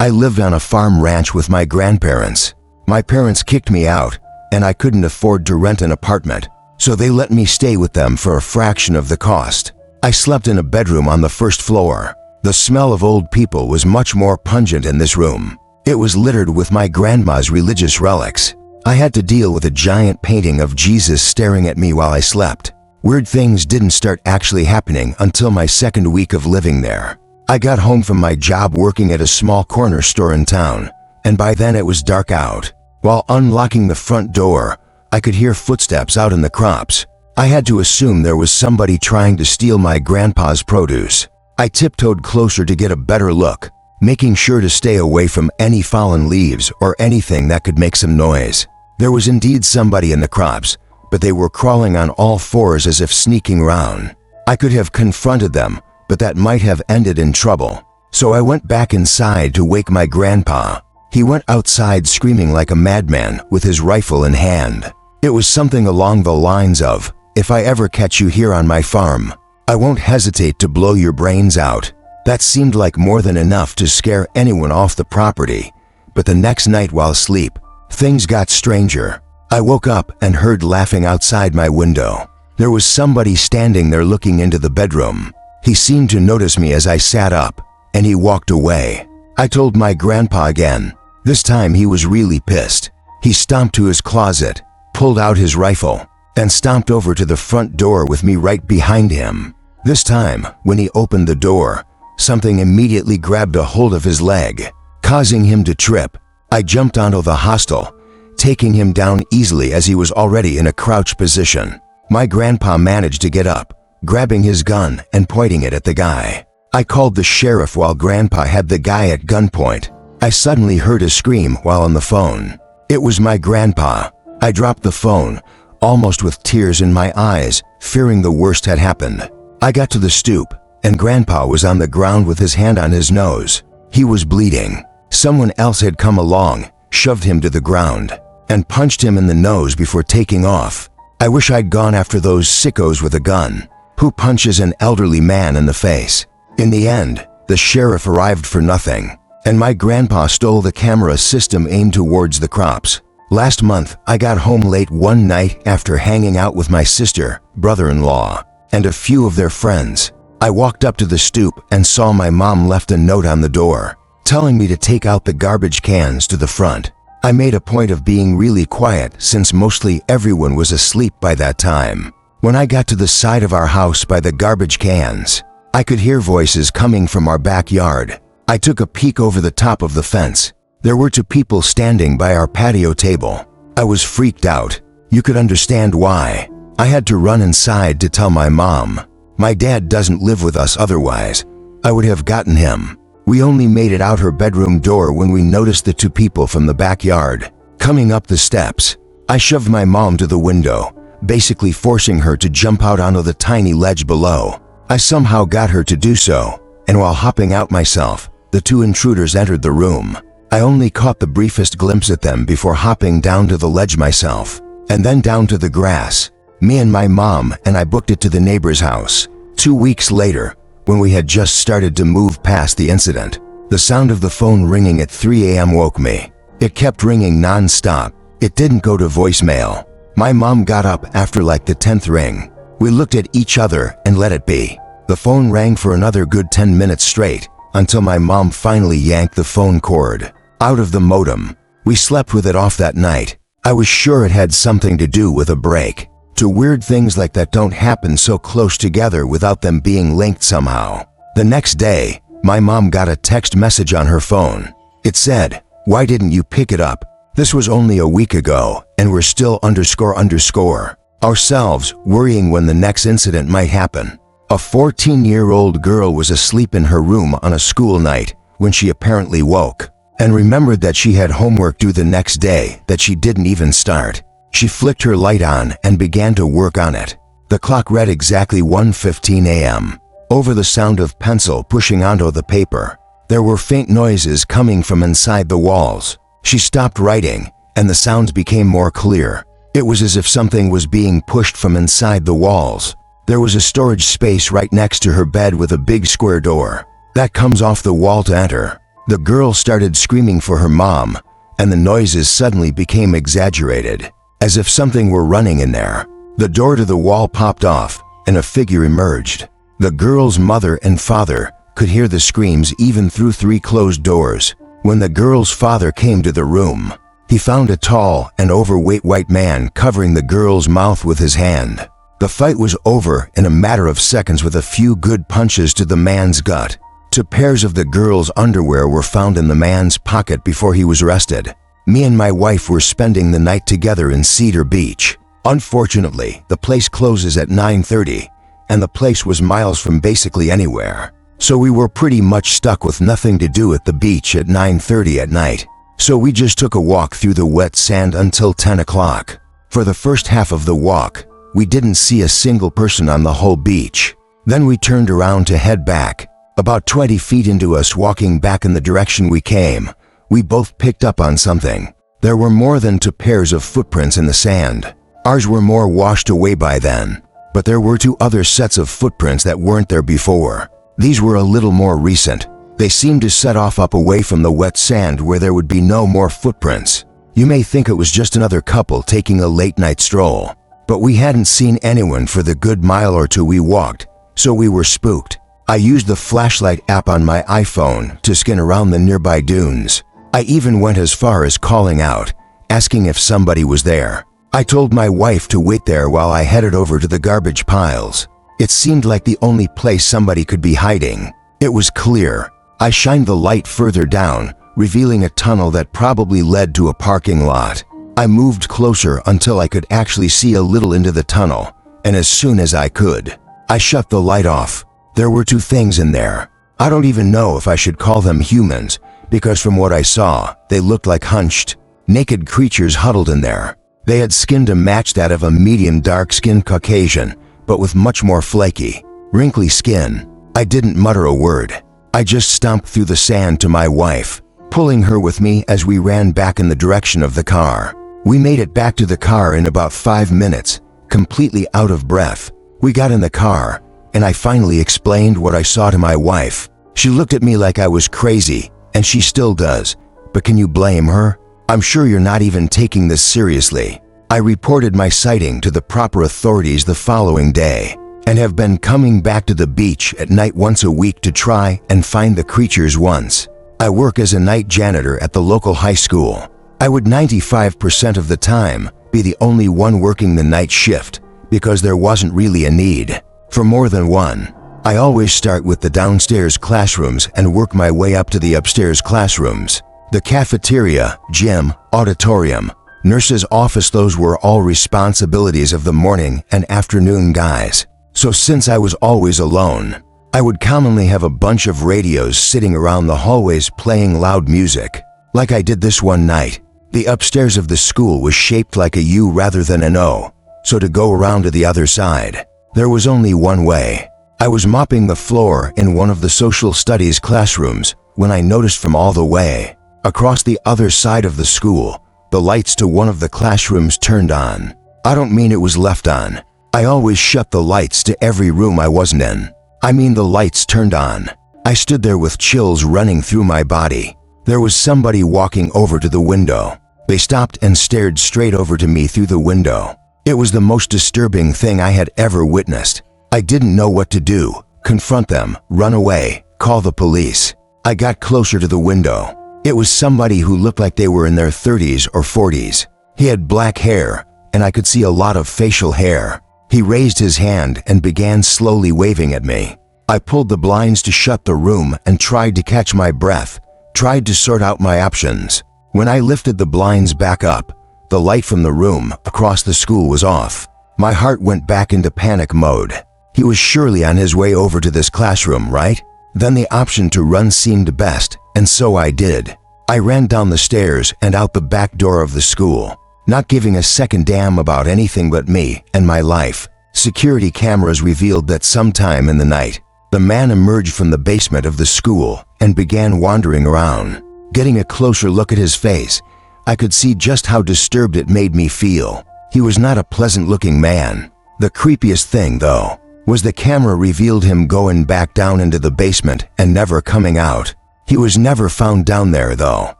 I lived on a farm ranch with my grandparents. My parents kicked me out, and I couldn't afford to rent an apartment, so they let me stay with them for a fraction of the cost. I slept in a bedroom on the first floor. The smell of old people was much more pungent in this room. It was littered with my grandma's religious relics. I had to deal with a giant painting of Jesus staring at me while I slept. Weird things didn't start actually happening until my second week of living there. I got home from my job working at a small corner store in town, and by then it was dark out. While unlocking the front door, I could hear footsteps out in the crops. I had to assume there was somebody trying to steal my grandpa's produce. I tiptoed closer to get a better look, making sure to stay away from any fallen leaves or anything that could make some noise. There was indeed somebody in the crops, but they were crawling on all fours as if sneaking around. I could have confronted them, but that might have ended in trouble. So I went back inside to wake my grandpa. He went outside screaming like a madman with his rifle in hand. It was something along the lines of, "If I ever catch you here on my farm, I won't hesitate to blow your brains out." That seemed like more than enough to scare anyone off the property. But the next night while asleep, things got stranger. I woke up and heard laughing outside my window. There was somebody standing there looking into the bedroom. He seemed to notice me as I sat up, and he walked away. I told my grandpa again. This time he was really pissed. He stomped to his closet, pulled out his rifle, and stomped over to the front door with me right behind him. This time, when he opened the door, something immediately grabbed a hold of his leg, causing him to trip. I jumped onto the hostel, taking him down easily as he was already in a crouch position. My grandpa managed to get up, grabbing his gun and pointing it at the guy. I called the sheriff while Grandpa had the guy at gunpoint. I suddenly heard a scream while on the phone. It was my grandpa. I dropped the phone, almost with tears in my eyes, fearing the worst had happened. I got to the stoop, and Grandpa was on the ground with his hand on his nose. He was bleeding. Someone else had come along, shoved him to the ground, and punched him in the nose before taking off. I wish I'd gone after those sickos with a gun. Who punches an elderly man in the face? In the end, the sheriff arrived for nothing, and my grandpa stole the camera system aimed towards the crops. Last month, I got home late one night after hanging out with my sister, brother-in-law, and a few of their friends. I walked up to the stoop and saw my mom left a note on the door, telling me to take out the garbage cans to the front. I made a point of being really quiet since mostly everyone was asleep by that time. When I got to the side of our house by the garbage cans, I could hear voices coming from our backyard. I took a peek over the top of the fence. There were two people standing by our patio table. I was freaked out. You could understand why. I had to run inside to tell my mom. My dad doesn't live with us otherwise. I would have gotten him. We only made it out her bedroom door when we noticed the two people from the backyard coming up the steps. I shoved my mom to the window, basically forcing her to jump out onto the tiny ledge below. I somehow got her to do so, and while hopping out myself, the two intruders entered the room. I only caught the briefest glimpse at them before hopping down to the ledge myself, and then down to the grass. Me and my mom and I booked it to the neighbor's house. 2 weeks later, when we had just started to move past the incident, the sound of the phone ringing at 3 a.m. woke me. It kept ringing non-stop. It didn't go to voicemail. My mom got up after like the 10th ring. We looked at each other and let it be. The phone rang for another good 10 minutes straight, until my mom finally yanked the phone cord out of the modem. We slept with it off that night. I was sure it had something to do with a break. To weird things like that don't happen so close together without them being linked somehow. The next day, my mom got a text message on her phone. It said, "Why didn't you pick it up? This was only a week ago, and we're still __. Ourselves, worrying when the next incident might happen." A 14-year-old girl was asleep in her room on a school night when she apparently woke and remembered that she had homework due the next day that she didn't even start. She flicked her light on and began to work on it. The clock read exactly 1:15 a.m. Over the sound of pencil pushing onto the paper, there were faint noises coming from inside the walls. She stopped writing, and the sounds became more clear. It was as if something was being pushed from inside the walls. There was a storage space right next to her bed with a big square door that comes off the wall to enter. The girl started screaming for her mom, and the noises suddenly became exaggerated, as if something were running in there. The door to the wall popped off, and a figure emerged. The girl's mother and father could hear the screams even through 3 closed doors. When the girl's father came to the room, he found a tall and overweight white man covering the girl's mouth with his hand. The fight was over in a matter of seconds with a few good punches to the man's gut. 2 pairs of the girl's underwear were found in the man's pocket before he was arrested. Me and my wife were spending the night together in Cedar Beach. Unfortunately, the place closes at 9:30, and the place was miles from basically anywhere. So we were pretty much stuck with nothing to do at the beach at 9:30 at night. So we just took a walk through the wet sand until 10 o'clock. For the first half of the walk, we didn't see a single person on the whole beach. Then we turned around to head back. About 20 feet into us walking back in the direction we came, we both picked up on something. There were more than 2 pairs of footprints in the sand. Ours were more washed away by then, but there were 2 other sets of footprints that weren't there before. These were a little more recent. They seemed to set off up away from the wet sand where there would be no more footprints. You may think it was just another couple taking a late-night stroll, but we hadn't seen anyone for the good mile or 2 we walked, so we were spooked. I used the flashlight app on my iPhone to scan around the nearby dunes. I even went as far as calling out, asking if somebody was there. I told my wife to wait there while I headed over to the garbage piles. It seemed like the only place somebody could be hiding. It was clear. I shined the light further down, revealing a tunnel that probably led to a parking lot. I moved closer until I could actually see a little into the tunnel, and as soon as I could, I shut the light off. There were 2 things in there. I don't even know if I should call them humans, because from what I saw, they looked like hunched, naked creatures huddled in there. They had skin to match that of a medium dark-skinned Caucasian, but with much more flaky, wrinkly skin. I didn't mutter a word. I just stomped through the sand to my wife, pulling her with me as we ran back in the direction of the car. We made it back to the car in about 5 minutes, completely out of breath. We got in the car, and I finally explained what I saw to my wife. She looked at me like I was crazy, and she still does. But can you blame her? I'm sure you're not even taking this seriously. I reported my sighting to the proper authorities the following day, and have been coming back to the beach at night once a week to try and find the creatures once. I work as a night janitor at the local high school. I would 95% of the time be the only one working the night shift because there wasn't really a need for more than one. I always start with the downstairs classrooms and work my way up to the upstairs classrooms. The cafeteria, gym, auditorium, nurse's office, those were all responsibilities of the morning and afternoon guys. So since I was always alone, I would commonly have a bunch of radios sitting around the hallways playing loud music. Like I did this one night. The upstairs of the school was shaped like a U rather than an O, so to go around to the other side, there was only one way. I was mopping the floor in one of the social studies classrooms when I noticed from all the way across the other side of the school, the lights to one of the classrooms turned on. I don't mean it was left on. I always shut the lights to every room I wasn't in. I mean the lights turned on. I stood there with chills running through my body. There was somebody walking over to the window. They stopped and stared straight over to me through the window. It was the most disturbing thing I had ever witnessed. I didn't know what to do. Confront them, run away, call the police. I got closer to the window. It was somebody who looked like they were in their 30s or 40s. He had black hair, and I could see a lot of facial hair. He raised his hand and began slowly waving at me. I pulled the blinds to shut the room and tried to catch my breath, tried to sort out my options. When I lifted the blinds back up, the light from the room across the school was off. My heart went back into panic mode. He was surely on his way over to this classroom, right? Then the option to run seemed best, and so I did. I ran down the stairs and out the back door of the school, not giving a second damn about anything but me and my life. Security cameras revealed that sometime in the night, the man emerged from the basement of the school and began wandering around. Getting a closer look at his face, I could see just how disturbed it made me feel. He was not a pleasant-looking man. The creepiest thing, though, was the camera revealed him going back down into the basement and never coming out. He was never found down there though,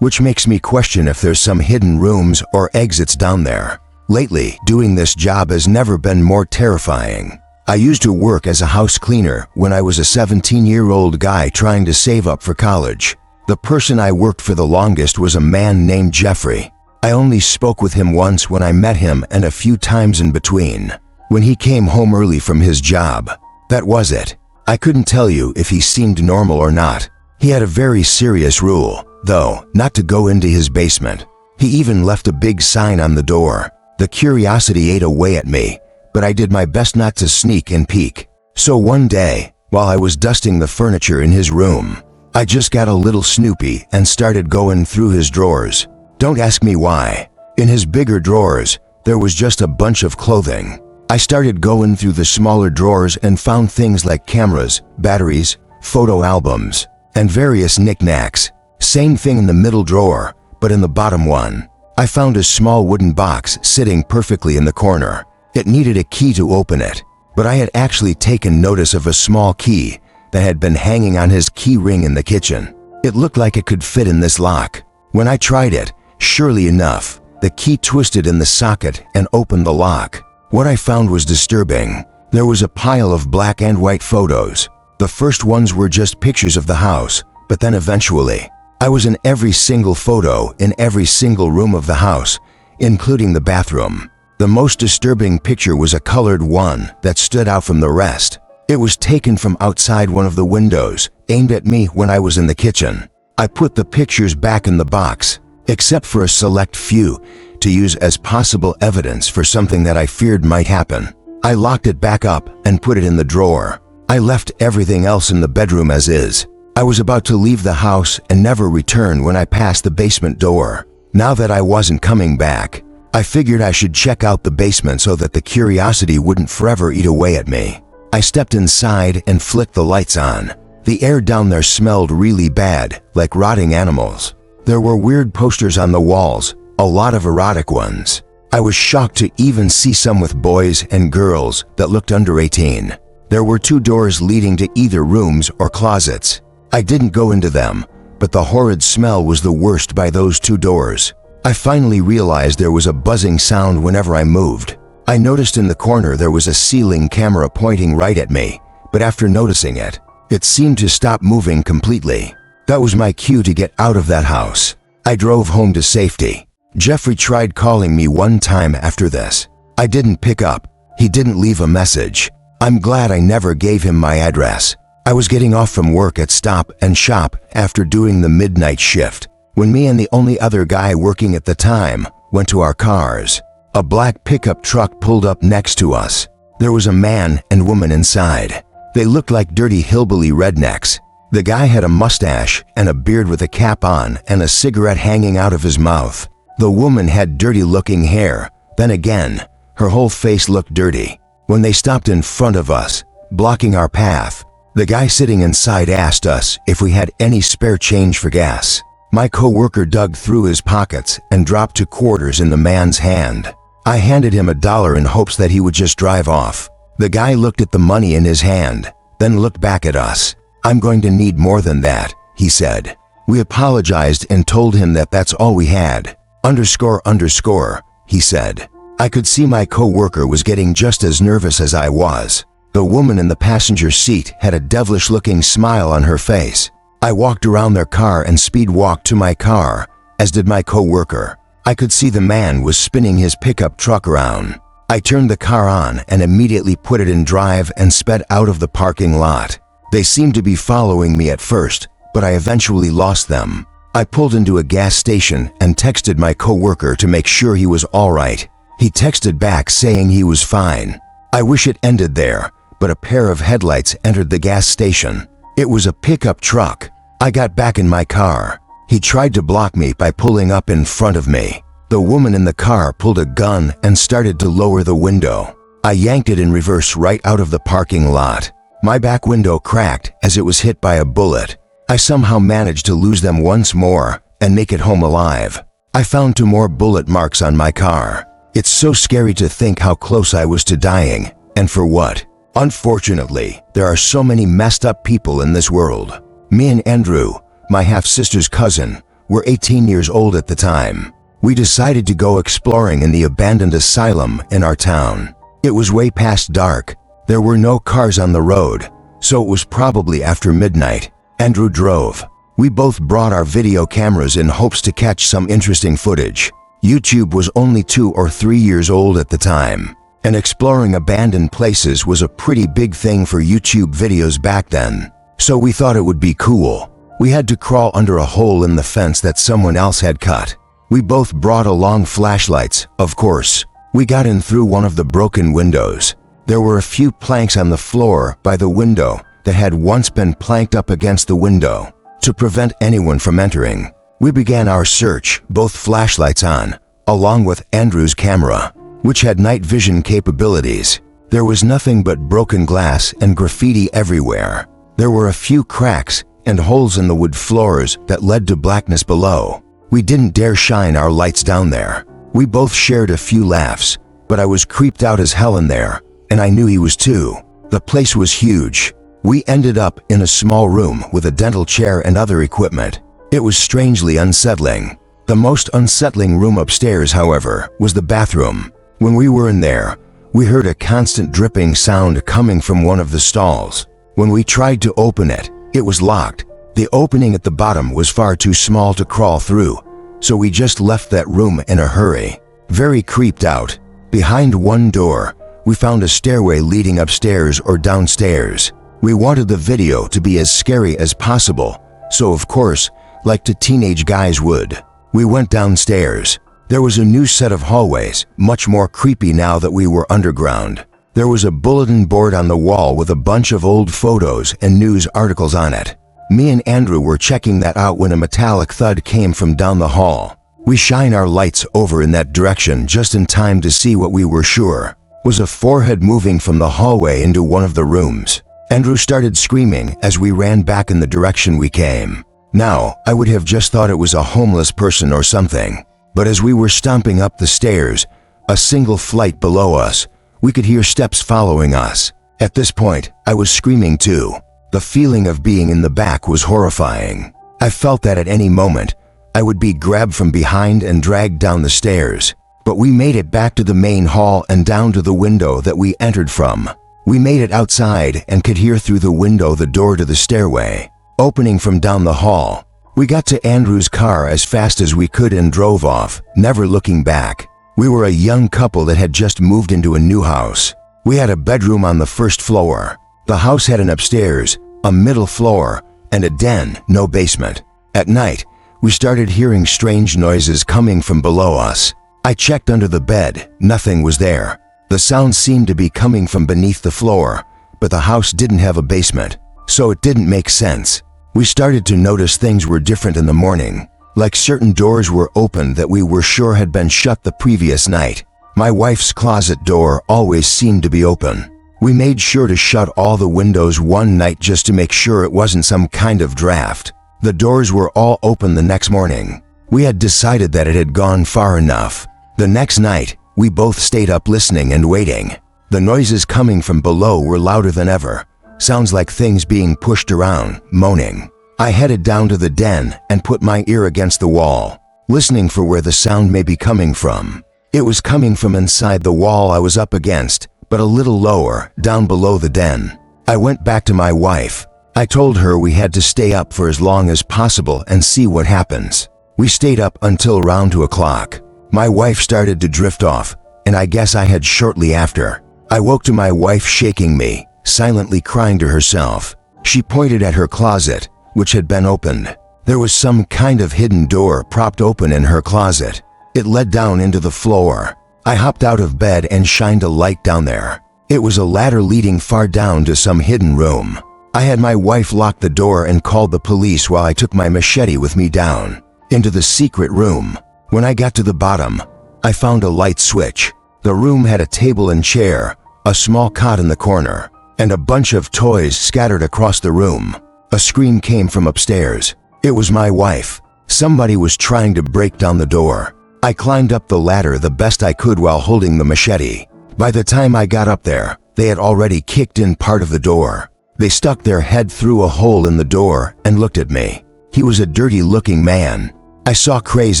which makes me question if there's some hidden rooms or exits down there. Lately, doing this job has never been more terrifying. I used to work as a house cleaner when I was a 17-year-old guy trying to save up for college. The person I worked for the longest was a man named Jeffrey. I only spoke with him once when I met him and a few times in between. When he came home early from his job. That was it. I couldn't tell you if he seemed normal or not. He had a very serious rule, though, not to go into his basement. He even left a big sign on the door. The curiosity ate away at me, but I did my best not to sneak and peek. So one day, while I was dusting the furniture in his room, I just got a little snoopy and started going through his drawers. Don't ask me why. In his bigger drawers, there was just a bunch of clothing. I started going through the smaller drawers and found things like cameras, batteries, photo albums, and various knickknacks. Same thing in the middle drawer, but in the bottom one, I found a small wooden box sitting perfectly in the corner. It needed a key to open it, but I had actually taken notice of a small key that had been hanging on his key ring in the kitchen. It looked like it could fit in this lock. When I tried it, surely enough, the key twisted in the socket and opened the lock. What I found was disturbing. There was a pile of black and white photos. The first ones were just pictures of the house, but then eventually, I was in every single photo in every single room of the house, including the bathroom. The most disturbing picture was a colored one that stood out from the rest. It was taken from outside one of the windows, aimed at me when I was in the kitchen. I put the pictures back in the box, except for a select few, to use as possible evidence for something that I feared might happen. I locked it back up and put it in the drawer. I left everything else in the bedroom as is. I was about to leave the house and never return when I passed the basement door. Now that I wasn't coming back, I figured I should check out the basement so that the curiosity wouldn't forever eat away at me. I stepped inside and flicked the lights on. The air down there smelled really bad, like rotting animals. There were weird posters on the walls, a lot of erotic ones. I was shocked to even see some with boys and girls that looked under 18. There were 2 doors leading to either rooms or closets. I didn't go into them, but the horrid smell was the worst by those 2 doors. I finally realized there was a buzzing sound whenever I moved. I noticed in the corner there was a ceiling camera pointing right at me, but after noticing it, it seemed to stop moving completely. That was my cue to get out of that house. I drove home to safety. Jeffrey tried calling me one time after this. I didn't pick up. He didn't leave a message. I'm glad I never gave him my address. I was getting off from work at Stop and Shop after doing the midnight shift, when me and the only other guy working at the time went to our cars. A black pickup truck pulled up next to us. There was a man and woman inside. They looked like dirty hillbilly rednecks. The guy had a mustache and a beard with a cap on and a cigarette hanging out of his mouth. The woman had dirty-looking hair. Then again, her whole face looked dirty. When they stopped in front of us, blocking our path, the guy sitting inside asked us if we had any spare change for gas. My coworker dug through his pockets and dropped 2 quarters in the man's hand. I handed him $1 in hopes that he would just drive off. The guy looked at the money in his hand, then looked back at us. "I'm going to need more than that," he said. We apologized and told him that that's all we had. __, he said. I could see my coworker was getting just as nervous as I was. The woman in the passenger seat had a devilish-looking smile on her face. I walked around their car and speed-walked to my car, as did my coworker. I could see the man was spinning his pickup truck around. I turned the car on and immediately put it in drive and sped out of the parking lot. They seemed to be following me at first, but I eventually lost them. I pulled into a gas station and texted my coworker to make sure he was all right. He texted back saying he was fine. I wish it ended there, but a pair of headlights entered the gas station. It was a pickup truck. I got back in my car. He tried to block me by pulling up in front of me. The woman in the car pulled a gun and started to lower the window. I yanked it in reverse right out of the parking lot. My back window cracked as it was hit by a bullet. I somehow managed to lose them once more and make it home alive. I found 2 more bullet marks on my car. It's so scary to think how close I was to dying, and for what? Unfortunately, there are so many messed up people in this world. Me and Andrew, my half-sister's cousin, were 18 years old at the time. We decided to go exploring in the abandoned asylum in our town. It was way past dark. There were no cars on the road, so it was probably after midnight. Andrew drove. We both brought our video cameras in hopes to catch some interesting footage. YouTube was only 2 or 3 years old at the time, and exploring abandoned places was a pretty big thing for YouTube videos back then. So we thought it would be cool. We had to crawl under a hole in the fence that someone else had cut. We both brought along flashlights, of course. We got in through one of the broken windows. There were a few planks on the floor by the window that had once been planked up against the window to prevent anyone from entering. We began our search, both flashlights on, along with Andrew's camera, which had night vision capabilities. There was nothing but broken glass and graffiti everywhere. There were a few cracks and holes in the wood floors that led to blackness below. We didn't dare shine our lights down there. We both shared a few laughs, but I was creeped out as hell in there, and I knew he was too. The place was huge. We ended up in a small room with a dental chair and other equipment. It was strangely unsettling. The most unsettling room upstairs, however, was the bathroom. When we were in there, we heard a constant dripping sound coming from one of the stalls. When we tried to open it, it was locked. The opening at the bottom was far too small to crawl through, so we just left that room in a hurry. Very creeped out. Behind one door, we found a stairway leading upstairs or downstairs. We wanted the video to be as scary as possible, so of course, like the teenage guys would, we went downstairs. There was a new set of hallways, much more creepy now that we were underground. There was a bulletin board on the wall with a bunch of old photos and news articles on it. Me and Andrew were checking that out when a metallic thud came from down the hall. We shine our lights over in that direction just in time to see what we were sure was a forehead moving from the hallway into one of the rooms. Andrew started screaming as we ran back in the direction we came. Now, I would have just thought it was a homeless person or something, but as we were stomping up the stairs, a single flight below us, we could hear steps following us. At this point, I was screaming too. The feeling of being in the back was horrifying. I felt that at any moment, I would be grabbed from behind and dragged down the stairs. But we made it back to the main hall and down to the window that we entered from. We made it outside and could hear through the window the door to the stairway, opening from down the hall. We got to Andrew's car as fast as we could and drove off, never looking back. We were a young couple that had just moved into a new house. We had a bedroom on the first floor. The house had an upstairs, a middle floor, and a den, no basement. At night, we started hearing strange noises coming from below us. I checked under the bed, nothing was there. The sound seemed to be coming from beneath the floor, but the house didn't have a basement, so it didn't make sense. We started to notice things were different in the morning, like certain doors were open that we were sure had been shut the previous night. My wife's closet door always seemed to be open. We made sure to shut all the windows one night just to make sure it wasn't some kind of draft. The doors were all open the next morning. We had decided that it had gone far enough. The next night, we both stayed up listening and waiting. The noises coming from below were louder than ever. Sounds like things being pushed around, moaning. I headed down to the den and put my ear against the wall, listening for where the sound may be coming from. It was coming from inside the wall I was up against, but a little lower, down below the den. I went back to my wife. I told her we had to stay up for as long as possible and see what happens. We stayed up until around 2 o'clock. My wife started to drift off, and I guess I had shortly after. I woke to my wife shaking me, silently crying to herself. She pointed at her closet, which had been opened. There was some kind of hidden door propped open in her closet. It led down into the floor. I hopped out of bed and shined a light down there. It was a ladder leading far down to some hidden room. I had my wife lock the door and called the police while I took my machete with me down into the secret room. When I got to the bottom, I found a light switch. The room had a table and chair, a small cot in the corner, and a bunch of toys scattered across the room. A scream came from upstairs. It was my wife. Somebody was trying to break down the door. I climbed up the ladder the best I could while holding the machete. By the time I got up there, they had already kicked in part of the door. They stuck their head through a hole in the door and looked at me. He was a dirty-looking man. I saw craze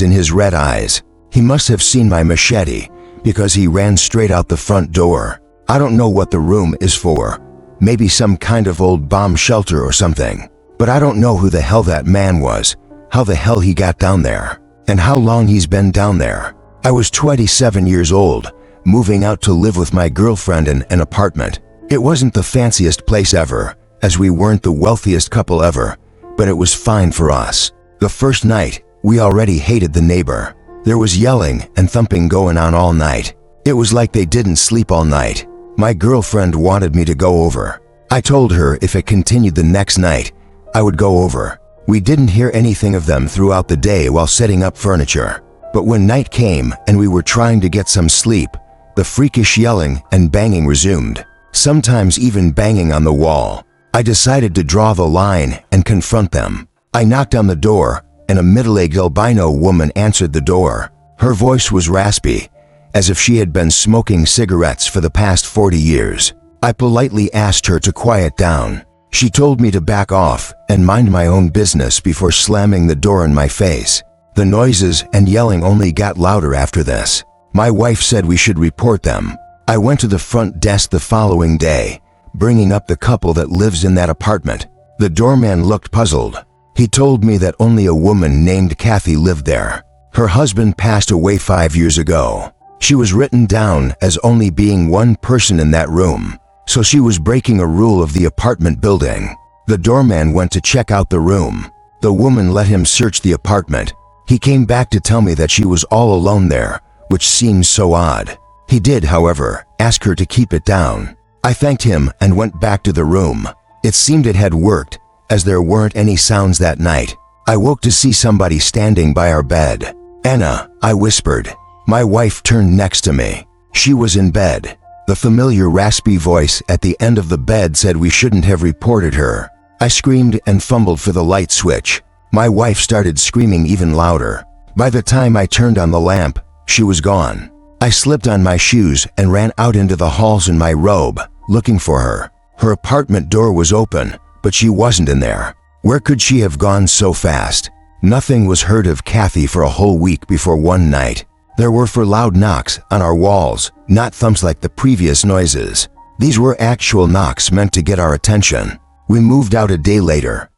in his red eyes. He must have seen my machete, because he ran straight out the front door. I don't know what the room is for. Maybe some kind of old bomb shelter or something. But I don't know who the hell that man was, how the hell he got down there, and how long he's been down there. I was 27 years old, moving out to live with my girlfriend in an apartment. It wasn't the fanciest place ever, as we weren't the wealthiest couple ever, but it was fine for us. The first night, we already hated the neighbor. There was yelling and thumping going on all night. It was like they didn't sleep all night. My girlfriend wanted me to go over. I told her if it continued the next night, I would go over. We didn't hear anything of them throughout the day while setting up furniture. But when night came and we were trying to get some sleep, the freakish yelling and banging resumed, sometimes even banging on the wall. I decided to draw the line and confront them. I knocked on the door, and a middle-aged albino woman answered the door. Her voice was raspy, as if she had been smoking cigarettes for the past 40 years. I politely asked her to quiet down. She told me to back off and mind my own business before slamming the door in my face. The noises and yelling only got louder after this. My wife said we should report them. I went to the front desk the following day, bringing up the couple that lives in that apartment. The doorman looked puzzled. He told me that only a woman named Kathy lived there. Her husband passed away 5 years ago. She was written down as only being one person in that room, so she was breaking a rule of the apartment building. The doorman went to check out the room. The woman let him search the apartment. He came back to tell me that she was all alone there, which seems so odd. He did, however, ask her to keep it down. I thanked him and went back to the room. It seemed it had worked, as there weren't any sounds that night. I woke to see somebody standing by our bed. "Anna," I whispered. My wife turned next to me. She was in bed. The familiar raspy voice at the end of the bed said we shouldn't have reported her. I screamed and fumbled for the light switch. My wife started screaming even louder. By the time I turned on the lamp, she was gone. I slipped on my shoes and ran out into the halls in my robe, looking for her. Her apartment door was open, but she wasn't in there. Where could she have gone so fast? Nothing was heard of Kathy for a whole week before one night. There were loud knocks on our walls, not thumps like the previous noises. These were actual knocks meant to get our attention. We moved out a day later,